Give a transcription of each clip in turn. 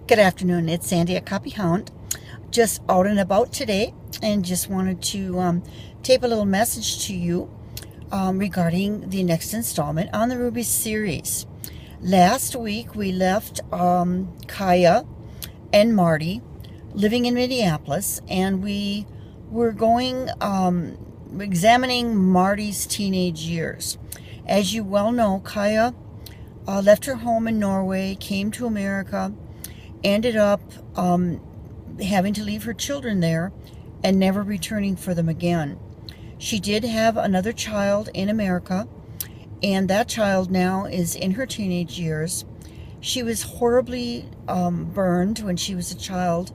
Good afternoon, it's Sandy at Copy Hound. Just out and about today and just wanted to tape a little message to you regarding the next installment on the Rubies series. Last week we left Kaya and Marty living in Minneapolis, and we were going examining Marty's teenage years. As you well know, Kaya left her home in Norway, came to America, ended up having to leave her children there and never returning for them again. She did have another child in America, and that child now is in her teenage years. She was horribly burned when she was a child,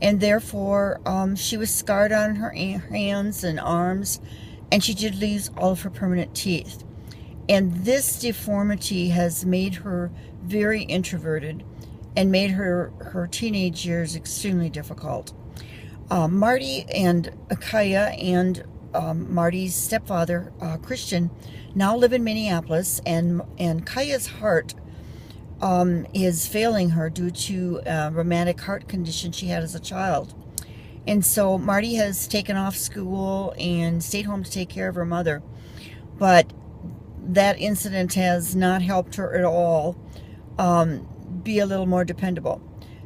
and therefore she was scarred on her hands and arms, and she did lose all of her permanent teeth. And this deformity has made her very introverted and made her teenage years extremely difficult. Marty and Kaya and Marty's stepfather, Christian, now live in Minneapolis, and Kaya's heart is failing her due to a rheumatic heart condition she had as a child. And so Marty has taken off school and stayed home to take care of her mother. But that incident has not helped her at all be a little more dependable.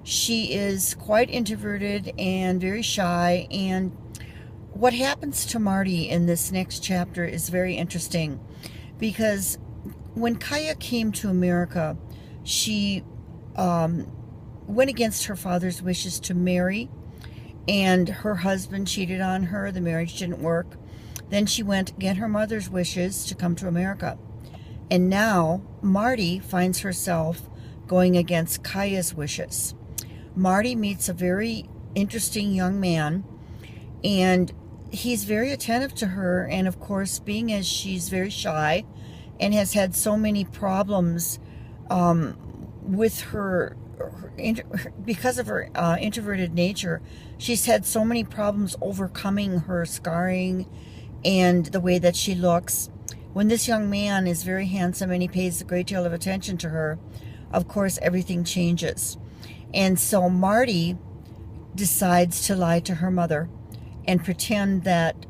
She is quite introverted and very shy, and what happens to Marty in this next chapter is very interesting, because when Kaya came to America, she went against her father's wishes to marry, and her husband cheated on her. The marriage didn't work. Then she went against her mother's wishes to come to America, and now Marty finds herself going against Kaya's wishes. Marty meets a very interesting young man, and he's very attentive to her, and of course, being as she's very shy and has had so many problems with her because of her introverted nature, she's had so many problems overcoming her scarring and the way that she looks. When this young man is very handsome and he pays a great deal of attention to her, of course, everything changes. And so Marty decides to lie to her mother and pretend that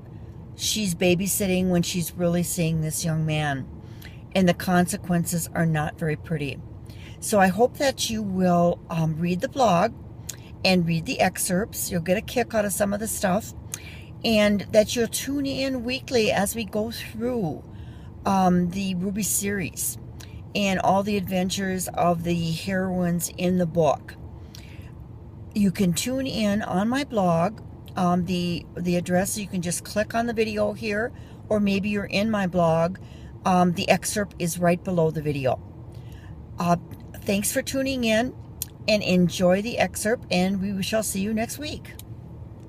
she's babysitting when she's really seeing this young man. And the consequences are not very pretty. So I hope that you will read the blog and read the excerpts. You'll get a kick out of some of the stuff. And that you'll tune in weekly as we go through the Ruby series and all the adventures of the heroines in the book. You can tune in on my blog. The address, you can just click on the video here, or maybe you're in my blog. The excerpt is right below the video. Thanks for tuning in, and enjoy the excerpt, and we shall see you next week.